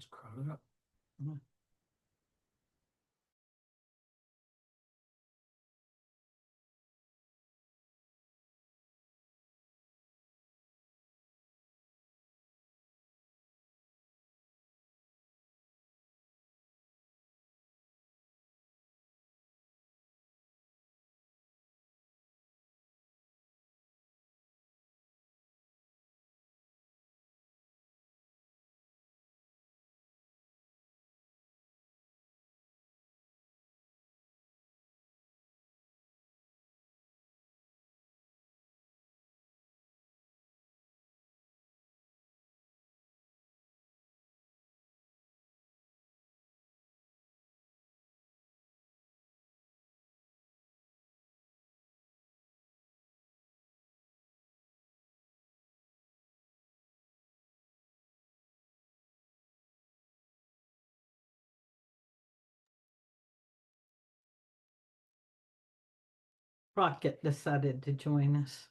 Let's crowd it up. Rocket decided to join us.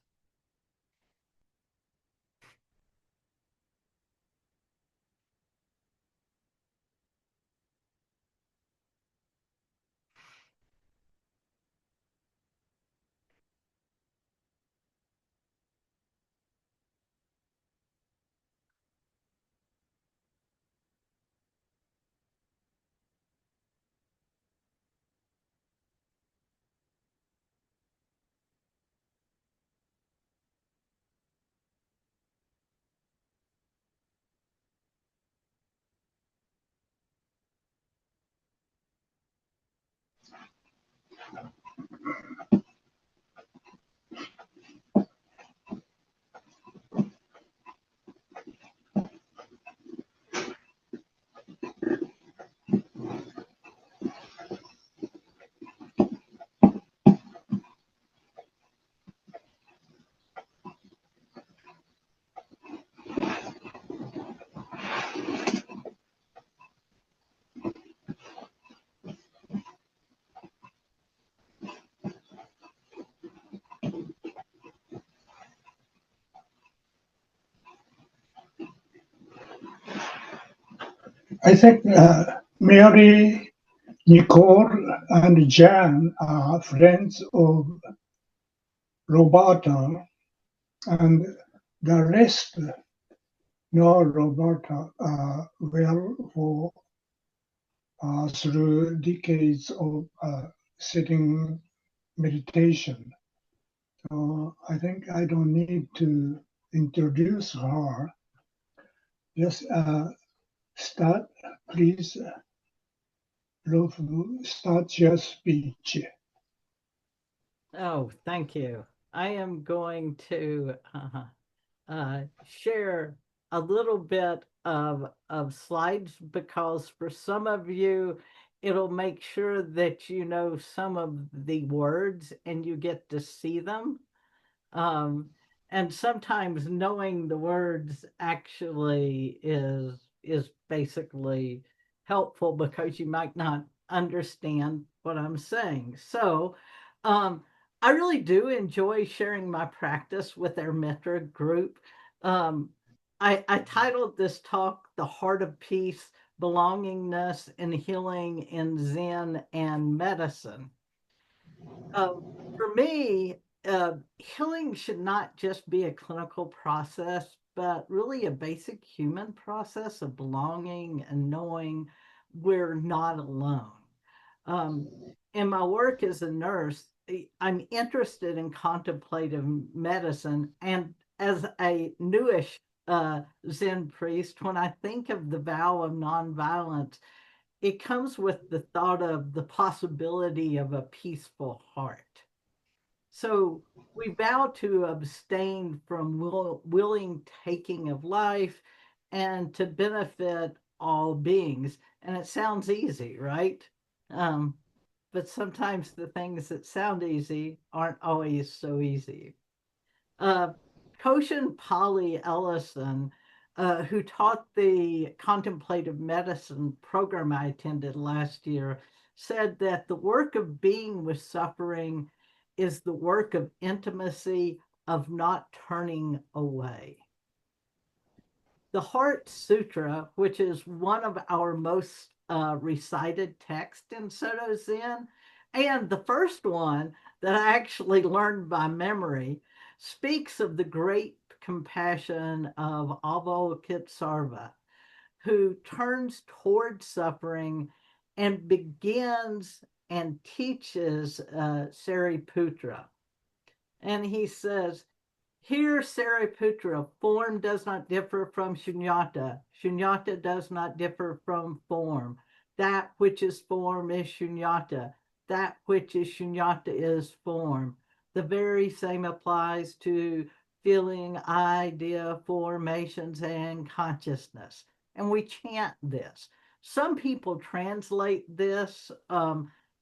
I think Mary, Nicole, and Jan are friends of Roberta, and the rest know Roberta well for through decades of sitting meditation. So I think I don't need to introduce her. Just start, please, start your speech. Oh, thank you. I am going to share a little bit of slides because for some of you, it'll make sure that you know some of the words and you get to see them. Um, and sometimes knowing the words actually is basically helpful because you might not understand what I'm saying. So, um, I really do enjoy sharing my practice with our Mitra group. Um, I titled this talk "The Heart of Peace, Belongingness and Healing in Zen and Medicine." For me, healing should not just be a clinical process, but really a basic human process of belonging and knowing we're not alone. Um, in my work as a nurse, I'm interested in contemplative medicine. And as a newish Zen priest, when I think of the vow of nonviolence, it comes with the thought of the possibility of a peaceful heart. So we vow to abstain from willing taking of life and to benefit all beings. And it sounds easy, right? Um, but sometimes the things that sound easy aren't always so easy. Uh, Koshin Polly Ellison, who taught the contemplative medicine program I attended last year, said that the work of being with suffering is the work of intimacy, of not turning away. The Heart Sūtra, which is one of our most recited texts in Soto Zen, and the first one that I actually learned by memory, speaks of the great compassion of Avalokitesarva, who turns toward suffering and begins and teaches Sariputra. And he says, here, Sariputra, form does not differ from shunyata. Shunyata does not differ from form. That which is form is shunyata. That which is shunyata is form. The very same applies to feeling, idea, formations, and consciousness. And we chant this. Some people translate this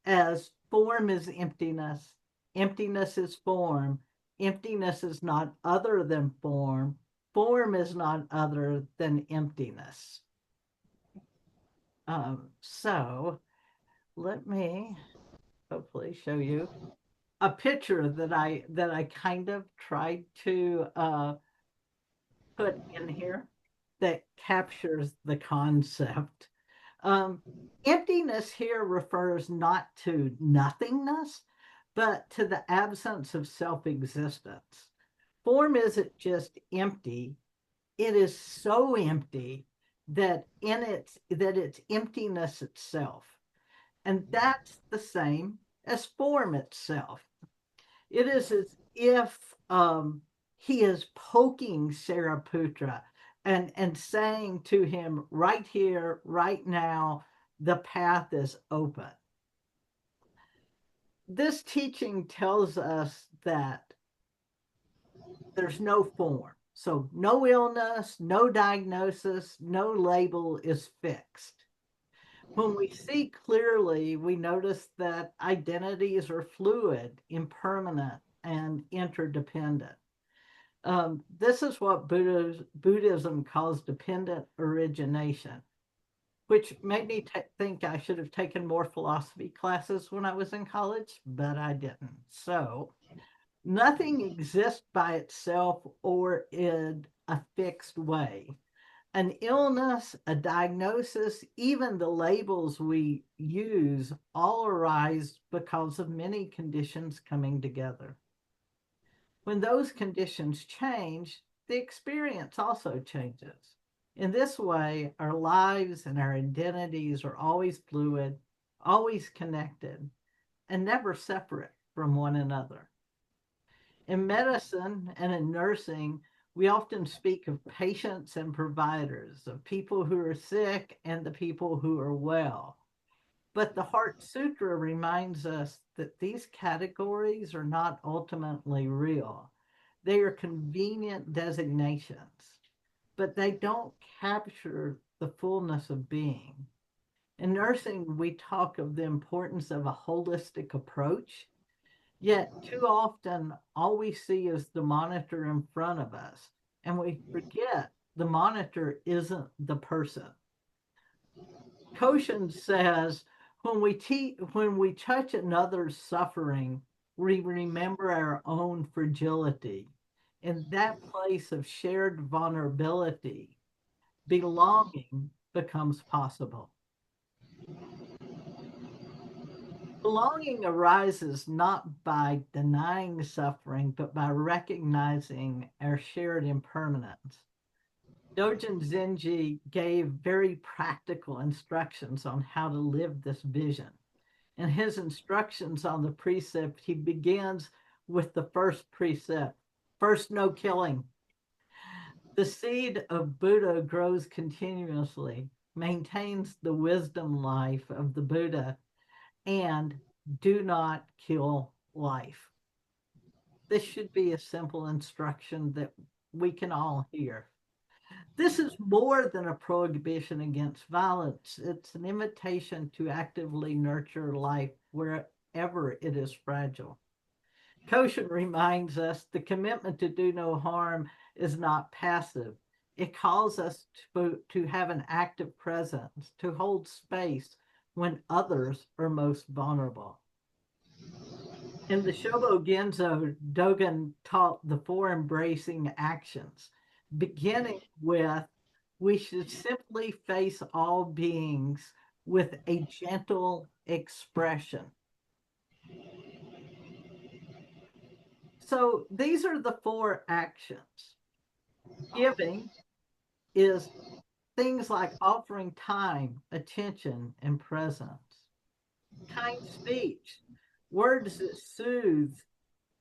as form is emptiness, emptiness is form. Emptiness is not other than form. Form is not other than emptiness. So let me hopefully show you a picture that I kind of tried to put in here that captures the concept. Um, Emptiness here refers not to nothingness, but to the absence of self-existence. Form isn't just empty, it is so empty that it's emptiness itself. And that's the same as form itself. It is as if he is poking Sariputra and saying to him, right here, right now, the path is open. This teaching tells us that there's no form. So no illness, no diagnosis, no label is fixed. When we see clearly, we notice that identities are fluid, impermanent, and interdependent. This is what Buddhism calls dependent origination, which made me think I should have taken more philosophy classes when I was in college, but I didn't. So nothing exists by itself or in a fixed way. An illness, a diagnosis, even the labels we use all arise because of many conditions coming together. When those conditions change, the experience also changes. In this way, our lives and our identities are always fluid, always connected, and never separate from one another. In medicine and in nursing, we often speak of patients and providers, of people who are sick and the people who are well. But the Heart Sutra reminds us that these categories are not ultimately real. They are convenient designations, but they don't capture the fullness of being. In nursing, we talk of the importance of a holistic approach. Yet, too often, all we see is the monitor in front of us, and we forget the monitor isn't the person. Koshin says, when we touch another's suffering, we remember our own fragility. In that place of shared vulnerability, belonging becomes possible. Belonging arises not by denying suffering, but by recognizing our shared impermanence. Dōgen Zenji gave very practical instructions on how to live this vision. In his instructions on the precept, he begins with the first precept: first, no killing. The seed of Buddha grows continuously, maintains the wisdom life of the Buddha, and do not kill life. This should be a simple instruction that we can all hear. This is more than a prohibition against violence. It's an invitation to actively nurture life wherever it is fragile. Koshin reminds us the commitment to do no harm is not passive. It calls us to have an active presence, to hold space when others are most vulnerable. In the Shobo Genzo, Dogen taught the four embracing actions, beginning with We should simply face all beings with a gentle expression. So these are the four actions. Giving is things like offering time, attention, and presence. Kind speech, words that soothe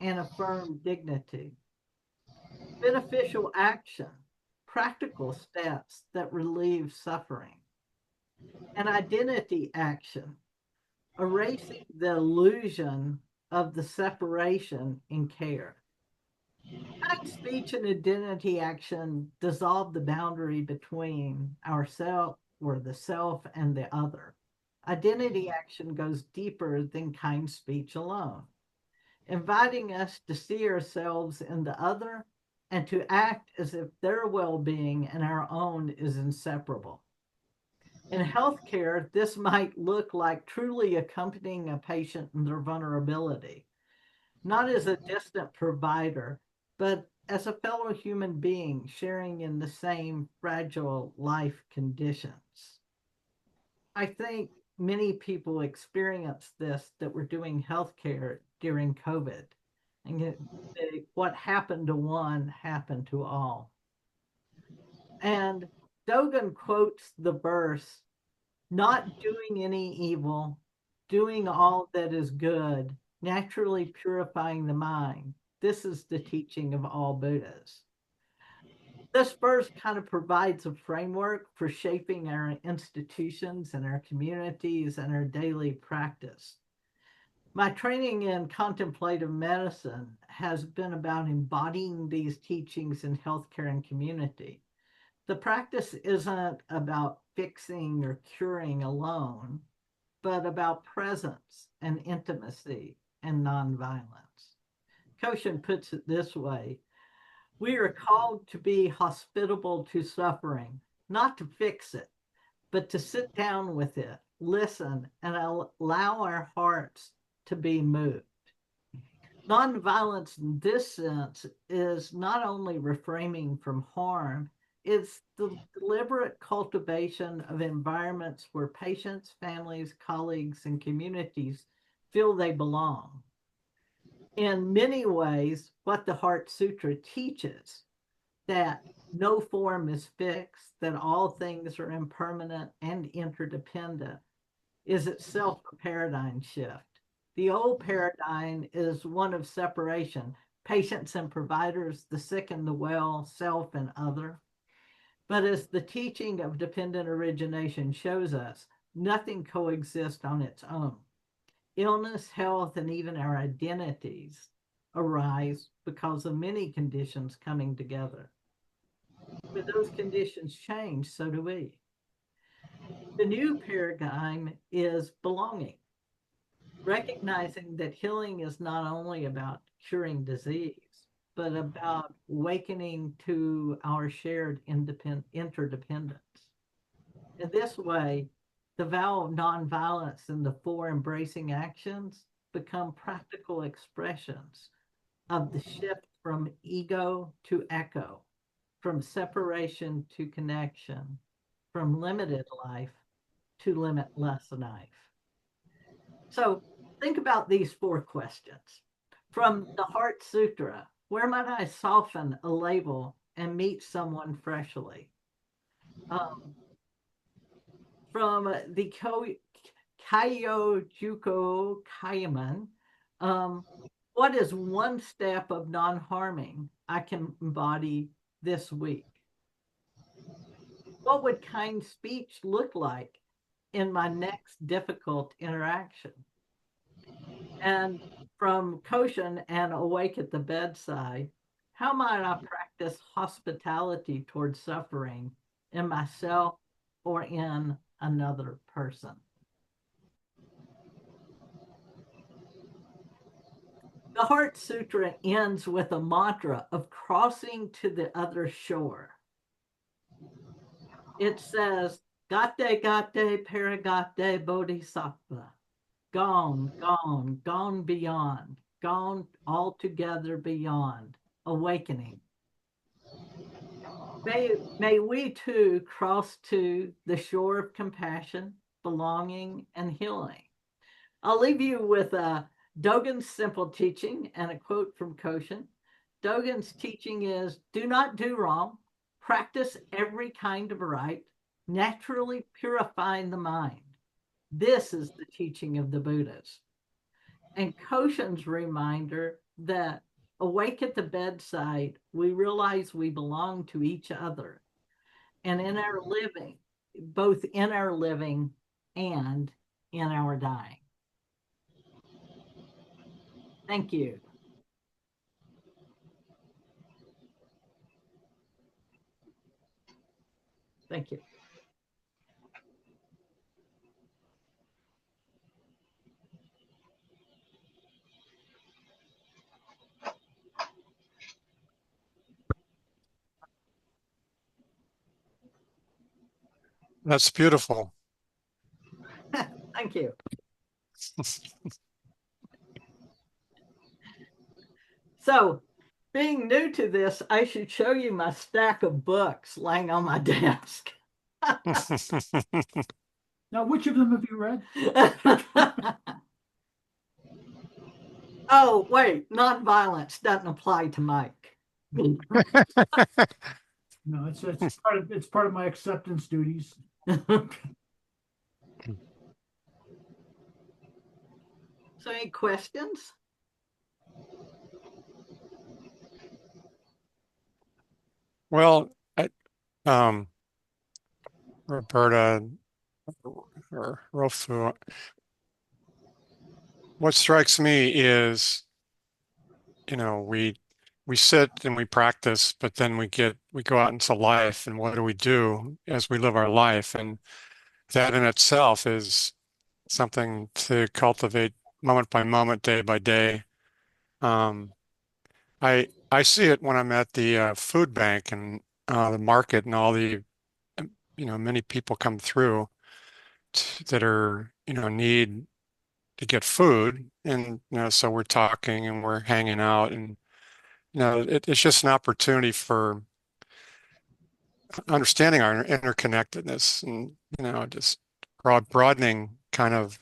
and affirm dignity. Beneficial action, practical steps that relieve suffering. And identity action, erasing the illusion of the separation in care. Kind speech and identity action dissolve the boundary between ourself or the self and the other. Identity action goes deeper than kind speech alone, inviting us to see ourselves in the other and to act as if their well being and our own is inseparable. In healthcare, this might look like truly accompanying a patient in their vulnerability, not as a distant provider, but as a fellow human being sharing in the same fragile life conditions. I think many people experience this that were doing healthcare during COVID. And what happened to one happened to all. And Dogen quotes the verse, not doing any evil, doing all that is good, naturally purifying the mind. This is the teaching of all Buddhas. This verse kind of provides a framework for shaping our institutions and our communities and our daily practice. My training in contemplative medicine has been about embodying these teachings in healthcare and community. The practice isn't about fixing or curing alone, but about presence and intimacy and nonviolence. Koshin puts it this way: we are called to be hospitable to suffering, not to fix it, but to sit down with it, listen, and allow our hearts to be moved. Nonviolence in this sense is not only refraining from harm, it's the deliberate cultivation of environments where patients, families, colleagues, and communities feel they belong. In many ways, what the Heart Sūtra teaches, that no form is fixed, that all things are impermanent and interdependent, is itself a paradigm shift. The old paradigm is one of separation, patients and providers, the sick and the well, self and other. But as the teaching of dependent origination shows us, nothing coexists on its own. Illness, health, and even our identities arise because of many conditions coming together. When those conditions change, so do we. The new paradigm is belonging, recognizing that healing is not only about curing disease, but about awakening to our shared interdependence. In this way, the vow of nonviolence and the four embracing actions become practical expressions of the shift from ego to echo, from separation to connection, from limited life to limitless life. So think about these four questions. From the Heart Sūtra, where might I soften a label and meet someone freshly? Um, from the Kyojuko Kaiman, what is one step of non-harming I can embody this week? What would kind speech look like in my next difficult interaction? And from Koshin and Awake at the Bedside, how might I practice hospitality towards suffering in myself or in another person? The Heart Sutra ends with a mantra of crossing to the other shore. It says, Gate gate paragate bodhisattva. Gone, gone, gone beyond, gone altogether beyond, awakening. May we too cross to the shore of compassion, belonging, and healing. I'll leave you with Dogen's simple teaching and a quote from Koshin. Dogen's teaching is do not do wrong, practice every kind of right, naturally purifying the mind. This is the teaching of the Buddhas. And Koshin's reminder that awake at the bedside, we realize we belong to each other. And in our living, both in our living and in our dying. Thank you. Thank you. That's beautiful. Thank you. So, being new to this, I should show you my stack of books laying on my desk. Now, which of them have you read? Oh, wait, nonviolence doesn't apply to Mike. No, it's part of my acceptance duties. So, any questions? Well, Roberta or Rofu, what strikes me is, we sit and we practice, but then we go out into life, and what do we do as we live our life? And that in itself is something to cultivate moment by moment, day by day. I see it when I'm at the food bank and the market and all the many people come through that are need to get food, and so we're talking and we're hanging out, and it's just an opportunity for understanding our interconnectedness, and just broadening kind of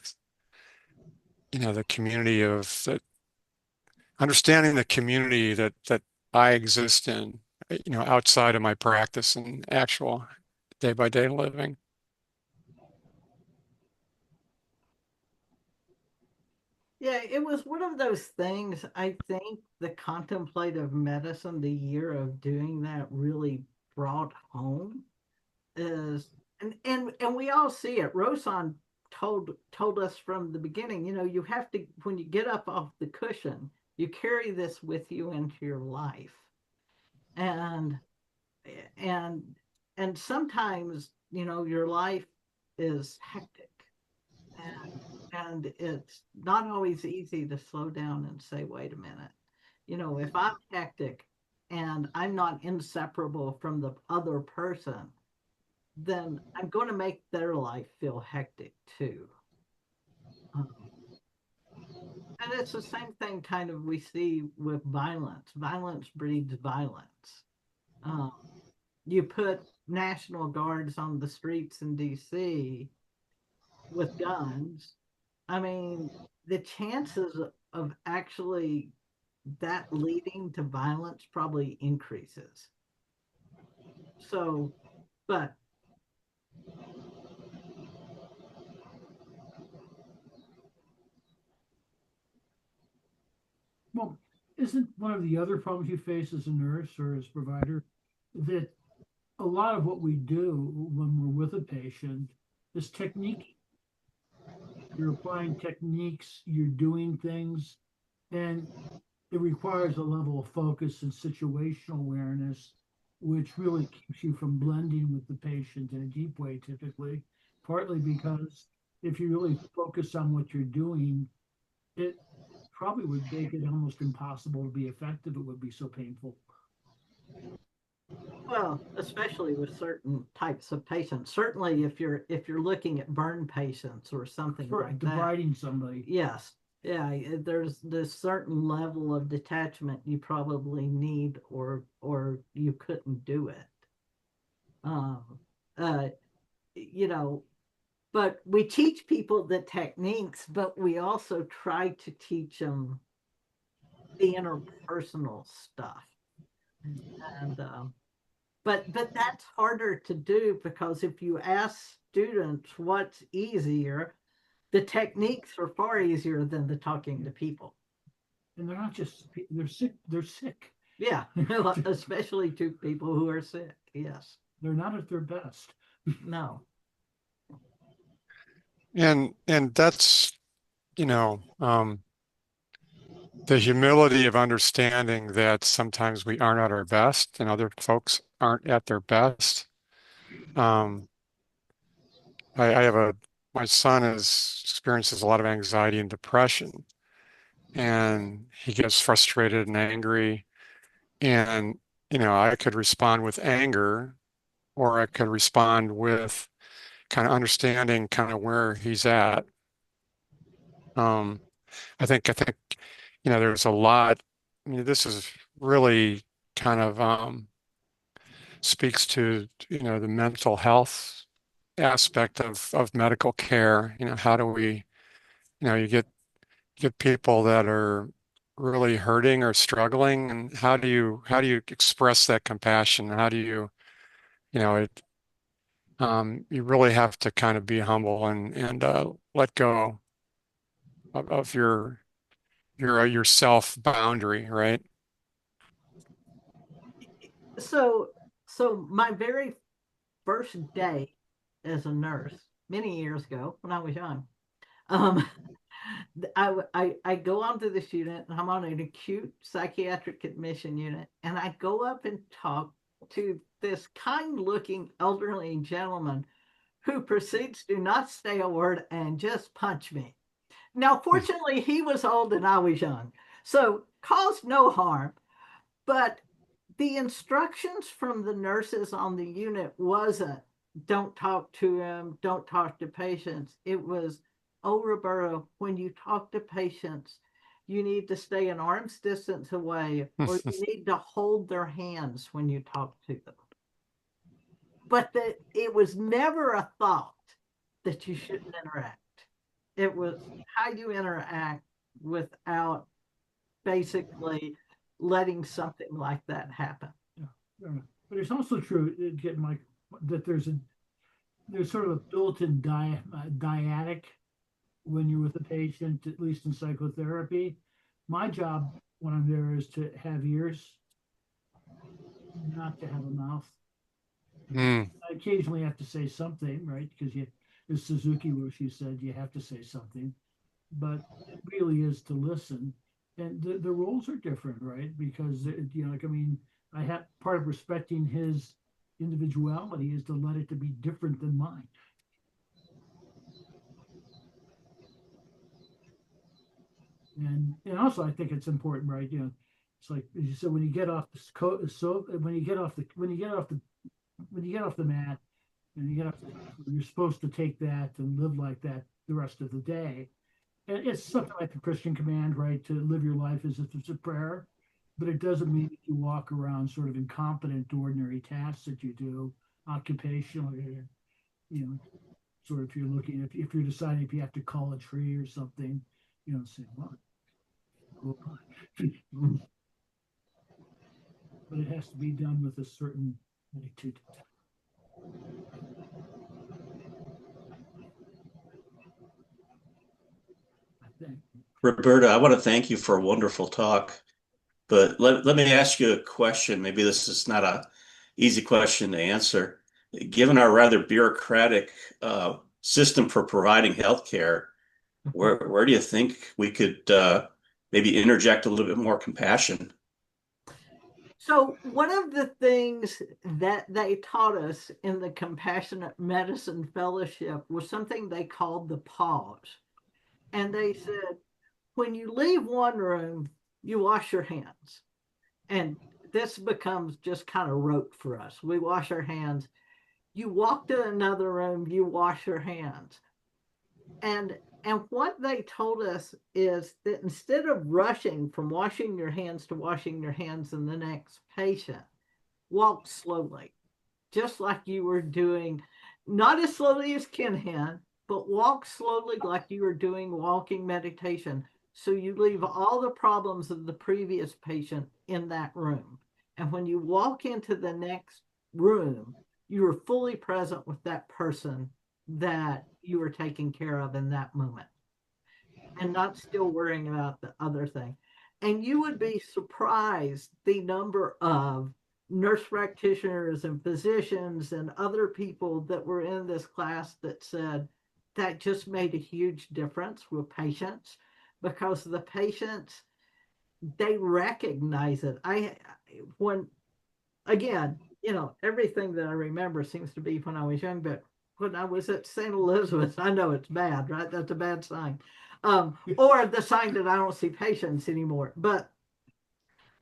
the community of that, understanding the community that I exist in, outside of my practice and actual day by day living. Yeah, it was one of those things. I think the contemplative medicine, the year of doing that really brought home is, and we all see it. Rosan told us from the beginning, you have to, when you get up off the cushion, you carry this with you into your life. And and and sometimes, your life is hectic, and it's not always easy to slow down and say, wait a minute, if I'm hectic and I'm not inseparable from the other person, then I'm going to make their life feel hectic too. Um, and it's the same thing kind of we see with violence. Violence breeds violence. Um, you put National Guards on the streets in DC with guns. I mean, the chances of actually that leading to violence probably increases. So, but Well, isn't one of the other problems you face as a nurse or as a provider that a lot of what we do when we're with a patient is technique? You're applying techniques, you're doing things, and it requires a level of focus and situational awareness, which really keeps you from blending with the patient in a deep way, typically, partly because if you really focus on what you're doing, it probably would make it almost impossible to be effective. It would be so painful. well, especially with certain types of patients. Certainly, if you're looking at burn patients or something For like that. debriding somebody. Yes, yeah. There's this certain level of detachment you probably need, or you couldn't do it. Um, uh, you know, but we teach people the techniques, but we also try to teach them the interpersonal stuff. And but that's harder to do, because if you ask students what's easier, the techniques are far easier than the talking to people. And they're not just, they're sick. They're sick. Yeah, especially to people who are sick. Yes. They're not at their best. No. And that's, you know, the humility of understanding that sometimes we aren't at our best and other folks aren't at their best. Um, I have my son experiences a lot of anxiety and depression, and he gets frustrated and angry. And, I could respond with anger, or I could respond with kind of understanding kind of where he's at. Um, I think, there's a lot. I mean, this is really kind of speaks to, the mental health aspect of medical care. How do we, you get people that are really hurting or struggling, and how do you express that compassion? How do you really have to kind of be humble and let go of your self boundary, right? So my very first day as a nurse many years ago when I was young, um, I go onto this unit, and I'm on an acute psychiatric admission unit, and I go up and talk to this kind-looking elderly gentleman who proceeds to not say a word and just punch me. Now, fortunately, he was old and I was young, so caused no harm. But the instructions from the nurses on the unit wasn't don't talk to him, don't talk to patients. It was, oh, Roberta, when you talk to patients, you need to stay an arm's distance away, or you need to hold their hands when you talk to them. But that it was never a thought that you shouldn't interact. It was how you interact without basically letting something like that happen. Yeah. But it's also true, Mike, that there's sort of a built-in dyadic when you're with a patient, at least in psychotherapy. My job when I'm there is to have ears, not to have a mouth. Mm. I occasionally have to say something, right? Because as Suzuki Roshi said, you have to say something. But it really is to listen. And the roles are different, right? Because, like, I mean, I have part of respecting his individuality is to let it to be different than mine. And also I think it's important, right? It's like as you said, when you get off when you get off the mat and you get off you're supposed to take that and live like that the rest of the day. And it's something like the Christian command, right? To live your life as if it's a prayer, but it doesn't mean that you walk around sort of incompetent to ordinary tasks that you do occupationally, sort of if you're looking, if you're deciding if you have to call a tree or something, say, well, but it has to be done with a certain attitude. I think. Roberta, I want to thank you for a wonderful talk. But let me ask you a question. Maybe this is not a easy question to answer. Given our rather bureaucratic system for providing healthcare, where do you think we could maybe interject a little bit more compassion? So one of the things that they taught us in the Compassionate Medicine Fellowship was something they called the pause. And they said, when you leave one room, you wash your hands. And this becomes just kind of rote for us. We wash our hands. You walk to another room, you wash your hands. And what they told us is that instead of rushing from washing your hands to washing your hands in the next patient, walk slowly just like you were doing, not as slowly as Ken had, but walk slowly like you were doing walking meditation. So you leave all the problems of the previous patient in that room. And when you walk into the next room, you are fully present with that person that you were taking care of in that moment and not still worrying about the other thing. And you would be surprised the number of nurse practitioners and physicians and other people that were in this class that said that just made a huge difference with patients, because the patients, they recognize it. When, again, everything that I remember seems to be when I was young, but when I was at St. Elizabeth, I know it's bad, right? That's a bad sign. Or the sign that I don't see patients anymore. But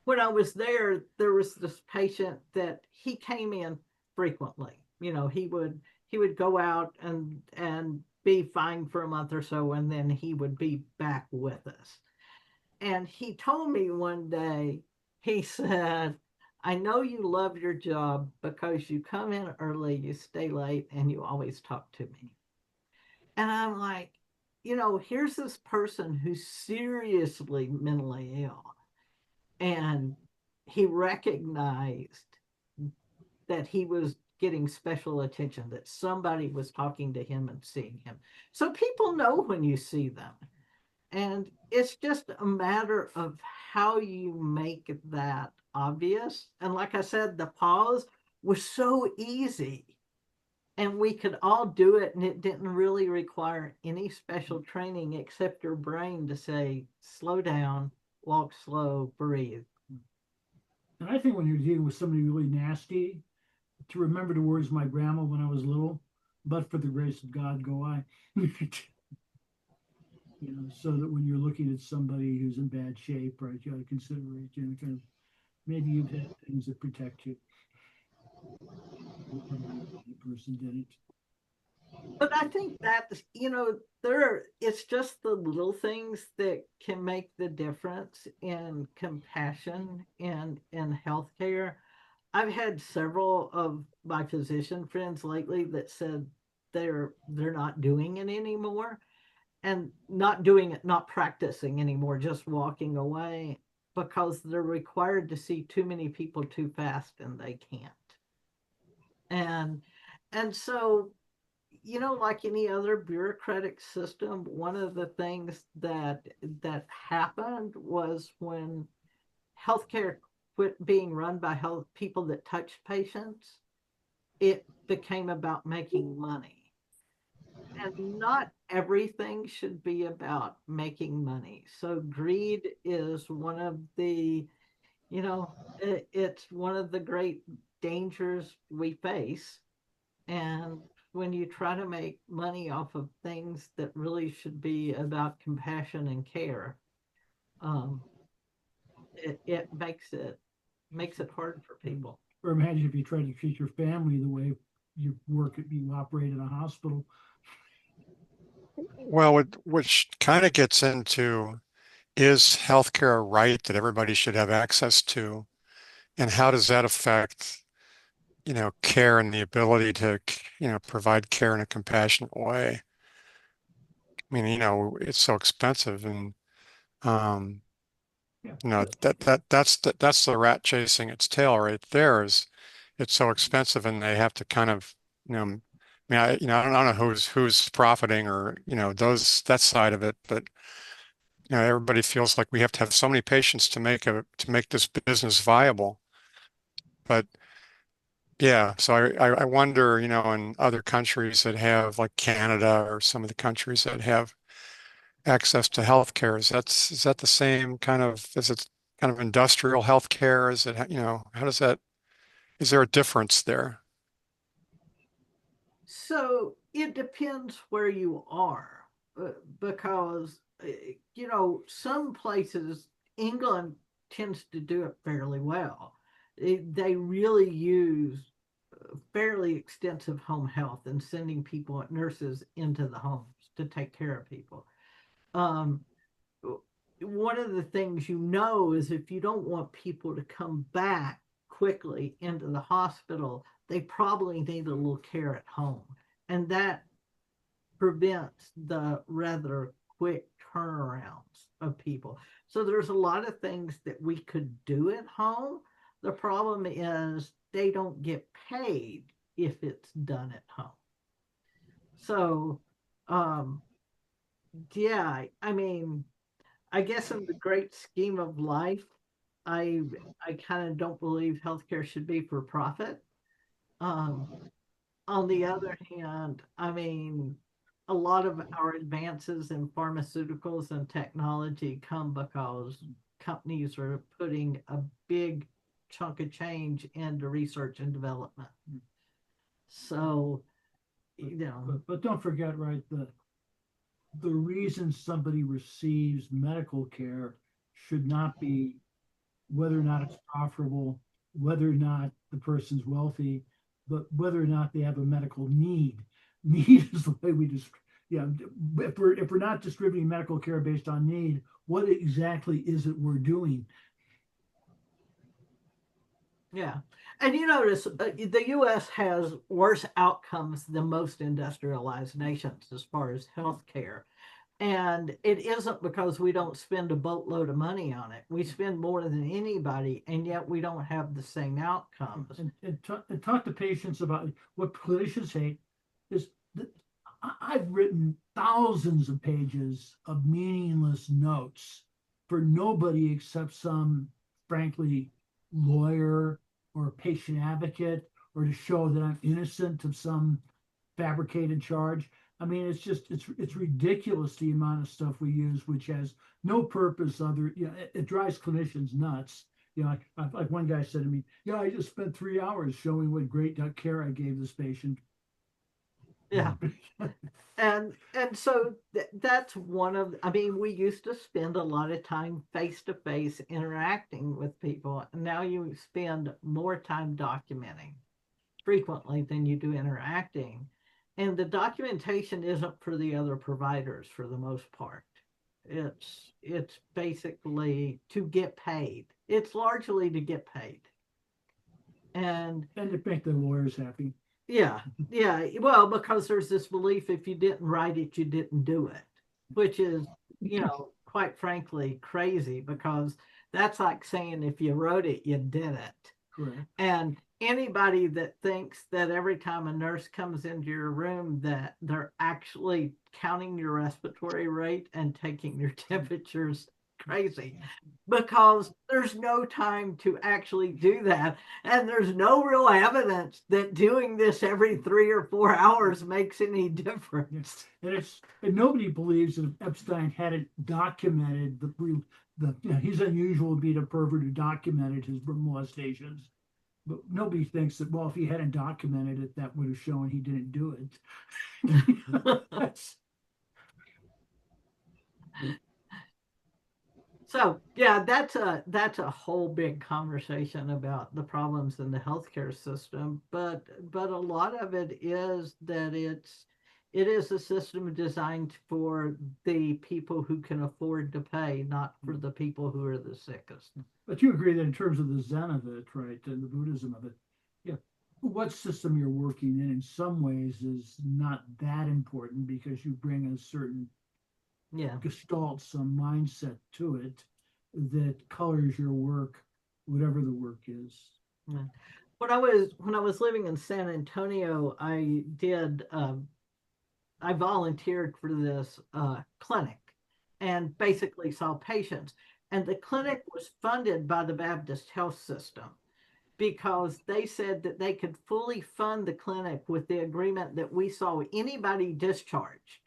when I was there, there was this patient that he came in frequently. He would go out and be fine for a month or so, and then he would be back with us. And he told me one day, he said, I know you love your job because you come in early, you stay late, and you always talk to me. And I'm like, here's this person who's seriously mentally ill. And he recognized that he was getting special attention, that somebody was talking to him and seeing him. So people know when you see them. And it's just a matter of how you make that obvious. And like I said, the pause was so easy. And we could all do it, and it didn't really require any special training except your brain to say, slow down, walk slow, breathe. And I think when you're dealing with somebody really nasty, to remember the words of my grandma when I was little, but for the grace of God go I. So that when you're looking at somebody who's in bad shape, right, you got to consider it, kind of, maybe you've had things that protect you. The person did it. But I think that, it's just the little things that can make the difference in compassion and in healthcare. I've had several of my physician friends lately that said they're not doing it anymore, and not doing it, not practicing anymore, just walking away, because they're required to see too many people too fast and they can't. And so, like any other bureaucratic system, one of the things that happened was when healthcare quit being run by people that touch patients, it became about making money. And not everything should be about making money. So greed is one of the, it's one of the great dangers we face. And when you try to make money off of things that really should be about compassion and care, it makes it hard for people. Or imagine if you tried to treat your family the way you operate in a hospital. Well, which kind of gets into, is healthcare a right that everybody should have access to? And how does that affect, care and the ability to, provide care in a compassionate way? I mean, it's so expensive, and Yeah. that's the rat chasing its tail right there. Is it's so expensive, and they have to kind of, I mean, I don't know who's profiting, or that side of it, but everybody feels like we have to have so many patients to make this business viable. But yeah, so I wonder, in other countries that have, like Canada or some of the countries that have access to healthcare, is that the same kind of, is it kind of industrial healthcare? Is it, how does that, is there a difference there? So it depends where you are, because, some places, England tends to do it fairly well. They really use fairly extensive home health and sending people, nurses, into the homes to take care of people. Um, one of the things is if you don't want people to come back quickly into the hospital, they probably need a little care at home. And that prevents the rather quick turnarounds of people. So there's a lot of things that we could do at home. The problem is they don't get paid if it's done at home. So, yeah, I mean, I guess in the great scheme of life, I I kind of don't believe healthcare should be for profit. Um, on the other hand, I mean, a lot of our advances in pharmaceuticals and technology come because companies are putting a big chunk of change into research and development. So, But don't forget, right, the reason somebody receives medical care should not be whether or not it's profitable, whether or not the person's wealthy, but whether or not they have a medical need. Need is the way we just, yeah. If we're not distributing medical care based on need, what exactly is it we're doing? yeah. And you notice the US has worse outcomes than most industrialized nations as far as healthcare. And it isn't because we don't spend a boatload of money on it. We spend more than anybody, and yet we don't have the same outcomes. And talk to patients about what clinicians hate is that I've written thousands of pages of meaningless notes for nobody except some, frankly, lawyer or patient advocate, or to show that I'm innocent of some fabricated charge. I mean, it's ridiculous the amount of stuff we use, which has no purpose other. It drives clinicians nuts. Like one guy said to me, "Yeah, I just spent 3 hours showing what great care I gave this patient." Yeah. and so that's one of, I mean, we used to spend a lot of time face to face interacting with people, and now you spend more time documenting frequently than you do interacting. And the documentation isn't for the other providers for the most part. It's basically to get paid. It's largely to get paid. And to make the lawyers happy. yeah, yeah. Well, because there's this belief if you didn't write it, you didn't do it, which is, quite frankly, crazy, because that's like saying if you wrote it, you did it. Correct. And anybody that thinks that every time a nurse comes into your room that they're actually counting your respiratory rate and taking your temperatures, crazy, because there's no time to actually do that, and there's no real evidence that doing this every 3 or 4 hours makes any difference. And nobody believes that if Epstein hadn't documented he's unusual to be the pervert who documented his molestations. But nobody thinks that, well, if he hadn't documented it, that would have shown he didn't do it. So yeah, that's a whole big conversation about the problems in the healthcare system. But a lot of it is that it is a system designed for the people who can afford to pay, not for the people who are the sickest. But you agree that in terms of the Zen of it, right, and the Buddhism of it, yeah, what system you're working in some ways is not that important, because you bring a certain gestalt, some mindset to it that colors your work, whatever the work is. Yeah. When I was living in San Antonio, I volunteered for this clinic and basically saw patients. And the clinic was funded by the Baptist health system, because they said that they could fully fund the clinic with the agreement that we saw anybody discharged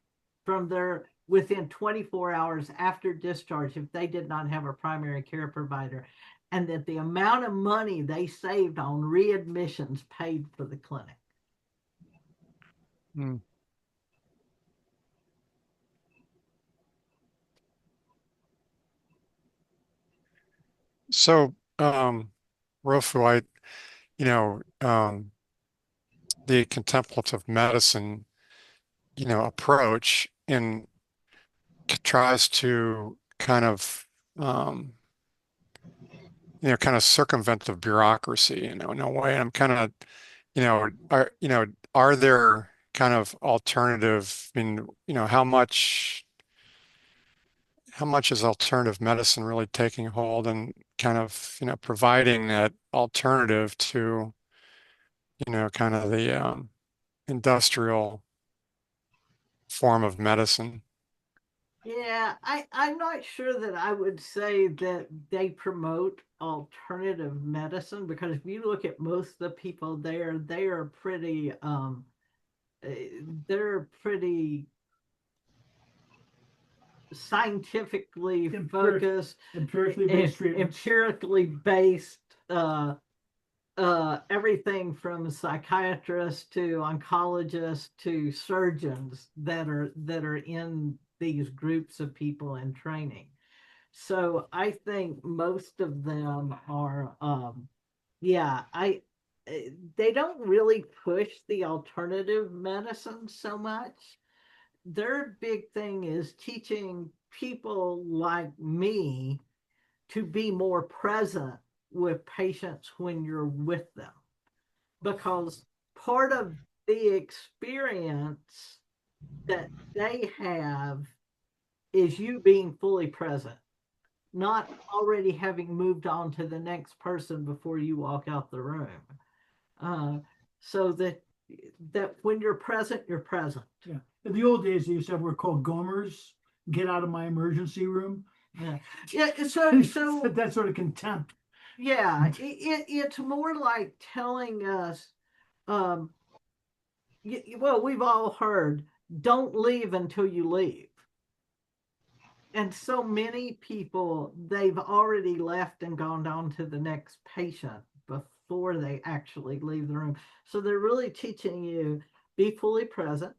from their within 24 hours after discharge if they did not have a primary care provider, and that the amount of money they saved on readmissions paid for the clinic. Hmm. So, Rofu, the contemplative medicine, approach tries to kind of circumvent the bureaucracy, in a way. And I'm kind of are there kind of alternative, I mean, how much is alternative medicine really taking hold and kind of, providing that alternative to, kind of the industrial form of medicine? Yeah, I'm not sure that I would say that they promote alternative medicine, because if you look at most of the people there, they're pretty scientifically focused, empirically based treatments. empirically based, everything from psychiatrists to oncologists to surgeons that are in these groups of people in training. So I think most of them are, yeah, they don't really push the alternative medicine so much. Their big thing is teaching people like me to be more present with patients when you're with them, because part of the experience that they have is you being fully present, not already having moved on to the next person before you walk out the room. So that when you're present, you're present. Yeah. In the old days, they used to have what were called gomers. Get out of my emergency room. Yeah. Yeah. So that sort of contempt. Yeah, it's more like telling us, well, we've all heard, don't leave until you leave. And so many people, they've already left and gone on to the next patient before they actually leave the room. So they're really teaching you, be fully present,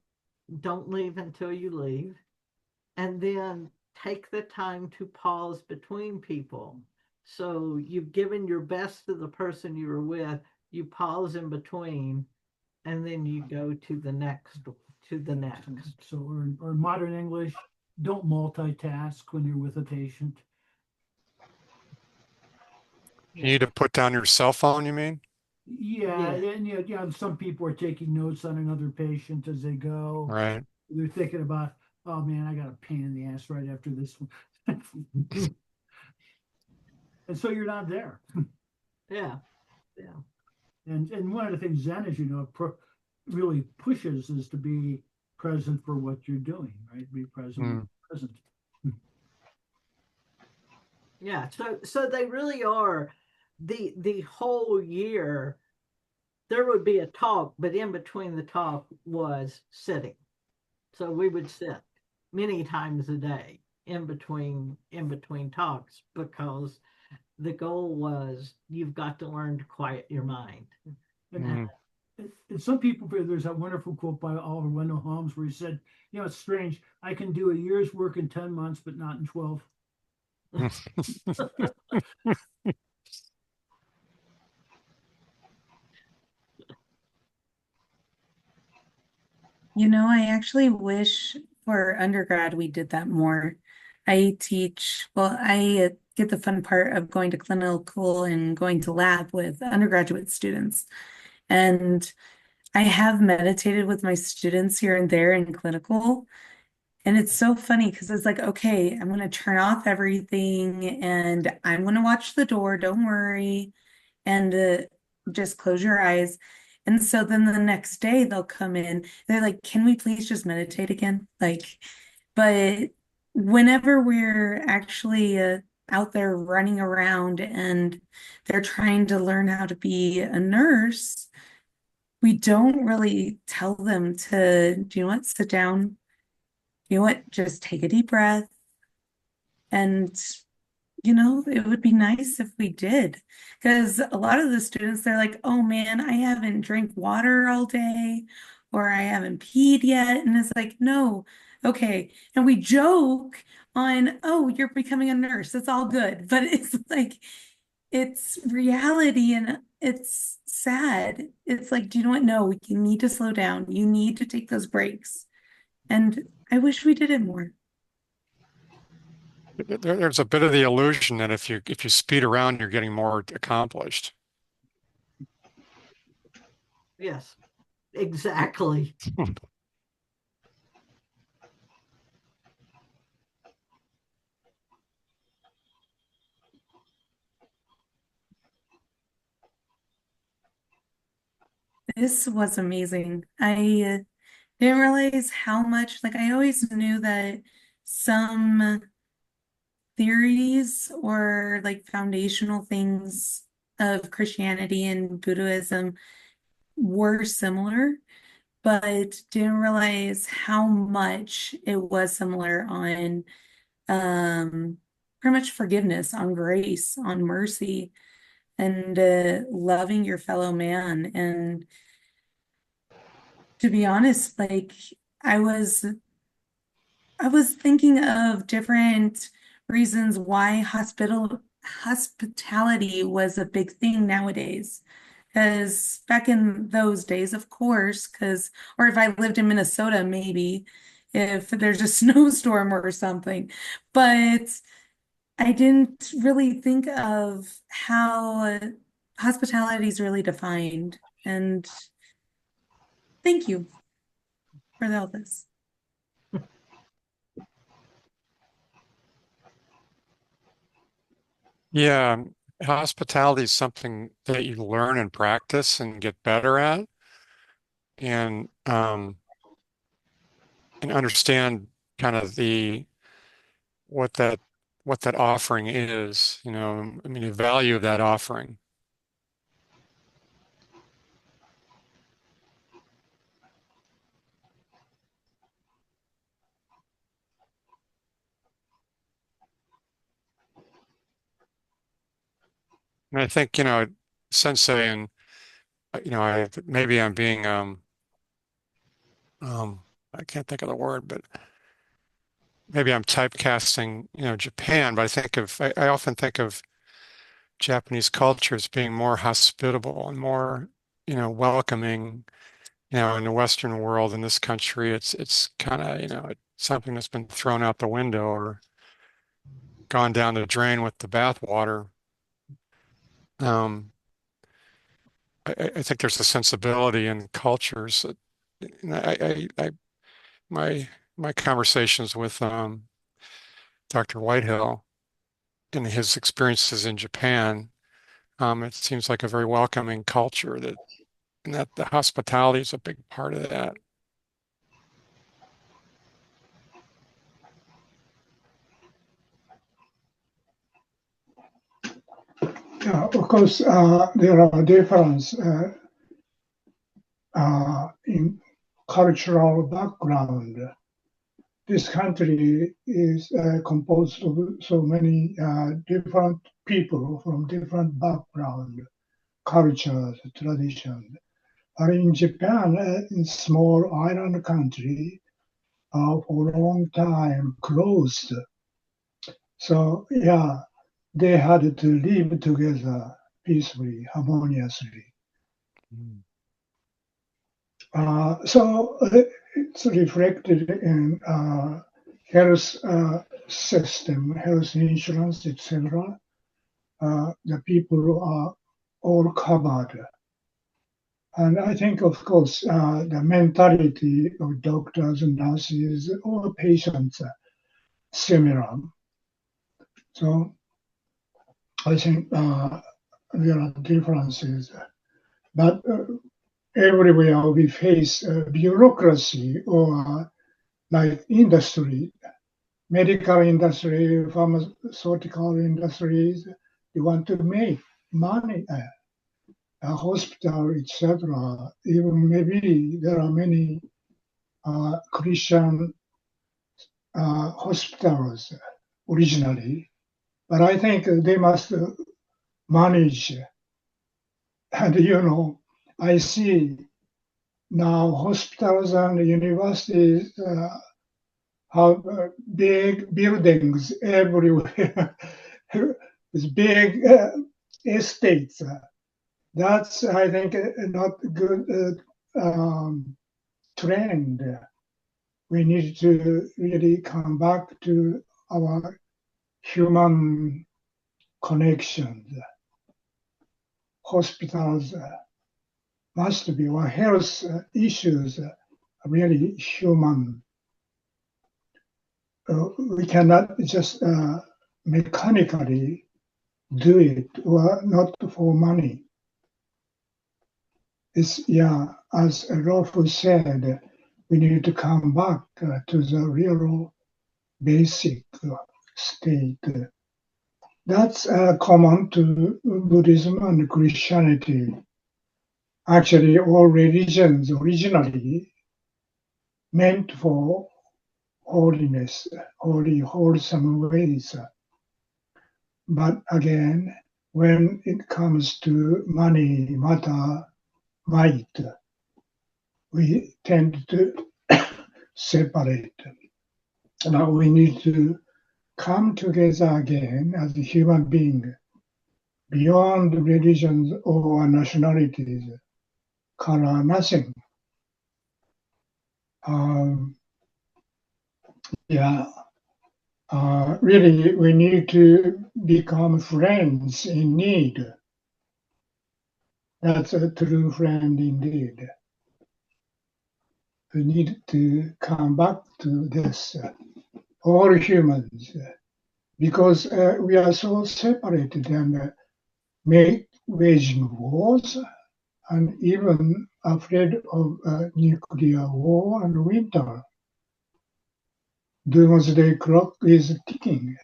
don't leave until you leave, and then take the time to pause between people. So you've given your best to the person you were with, you pause in between, and then you go to the next. So, or in modern English, don't multitask when you're with a patient. You need to put down your cell phone, you mean? Yeah, and some people are taking notes on another patient as they go. Right. They're thinking about, oh man, I got a pain in the ass right after this one. And so you're not there. Yeah. And one of the things Zen, as you know, really pushes is to be present for what you're doing, right? Be present. Present. Yeah. So they really are, the whole year. There would be a talk, but in between the talk was sitting. So we would sit many times a day in between talks, because the goal was, you've got to learn to quiet your mind. And some people, there's that wonderful quote by Oliver Wendell Holmes where he said, it's strange. I can do a year's work in 10 months, but not in 12. I actually wish for undergrad we did that more. I get the fun part of going to clinical and going to lab with undergraduate students. And I have meditated with my students here and there in clinical. And it's so funny because it's like, okay, I'm going to turn off everything and I'm going to watch the door. Don't worry. And just close your eyes. And so then the next day they'll come in. They're like, can we please just meditate again? But whenever we're actually out there running around and they're trying to learn how to be a nurse, we don't really tell them to, do you know what, sit down. You know what, just take a deep breath. And it would be nice if we did, because a lot of the students, they're like, oh man, I haven't drank water all day, or I haven't peed yet. And it's like, no, okay. And we joke on, oh, you're becoming a nurse. It's all good. But it's like, it's reality and it's sad. It's like, do you know what? No, you need to slow down. You need to take those breaks. And I wish we did it more. There's a bit of the illusion that if you speed around, you're getting more accomplished. Yes, exactly. This was amazing. I didn't realize how much, like, I always knew that some theories or like foundational things of Christianity and Buddhism were similar, but didn't realize how much it was similar on um pretty much forgiveness, on grace, on mercy, and loving your fellow man. And to be honest, like I was I was thinking of different reasons why hospitality was a big thing nowadays. Because back in those days, of course, or if I lived in Minnesota, maybe if there's a snowstorm or something. But I didn't really think of how hospitality is really defined. And thank you for all this. Yeah, hospitality is something that you learn and practice and get better at, and and understand kind of the what that what that offering is, I mean, the value of that offering. And I think, sensei and I maybe I'm being um I can't think of the word, but maybe I'm typecasting, Japan, but I often think of Japanese culture as being more hospitable and more, welcoming. In the Western world, in this country, it's kind of, it's something that's been thrown out the window or gone down the drain with the bathwater. Um, I think there's a sensibility in cultures that, my my conversations with Dr. Whitehill and his experiences in Japan, it seems like a very welcoming culture and that the hospitality is a big part of that. Yeah, of course, there are differences in cultural background. This country is composed of so many different people from different background, cultures, traditions. But in Japan, in small island country, for a long time closed. So yeah, they had to live together peacefully, harmoniously. Mm. So it's reflected in health system, health insurance, etc. The people are all covered. And I think, of course, the mentality of doctors and nurses or patients are similar. So I think there are differences. But everywhere we face bureaucracy or like industry, medical industry, pharmaceutical industries, they want to make money, a hospital, etc. Even maybe there are many Christian hospitals originally, but I think they must manage. And I see now hospitals and universities have big buildings everywhere with big estates. That's, I think, not good trend. We need to really come back to our human connections. Hospitals must be, or health issues are really human. We cannot just mechanically do it, or not for money. It's, as Rolf said, we need to come back to the real basic state. That's common to Buddhism and Christianity. Actually, all religions originally meant for holiness, wholesome ways. But again, when it comes to money, matter, might, we tend to separate. Now we need to come together again as a human being, beyond religions or nationalities, color, nothing. Really, we need to become friends in need. That's a true friend indeed. We need to come back to this, all humans, because we are so separated and waging wars and even afraid of nuclear war and winter. Doomsday clock is ticking.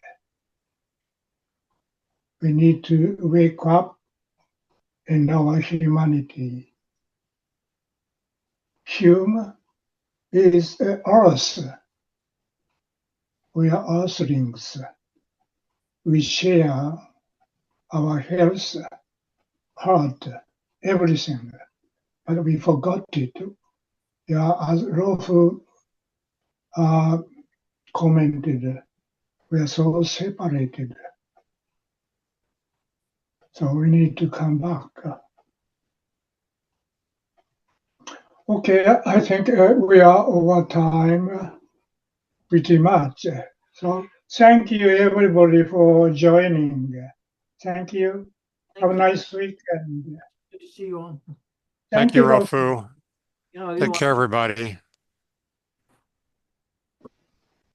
We need to wake up in our humanity. Hume is Earth. We are Earthlings. We share our health, heart, everything, but we forgot it. As Rolf commented, we are so separated. So we need to come back. Okay, I think we are over time pretty much. So thank you everybody for joining. Thank you. Have a nice weekend. Good to see you all. Thank you, Rolf. Rofu. Oh, Take care, everybody.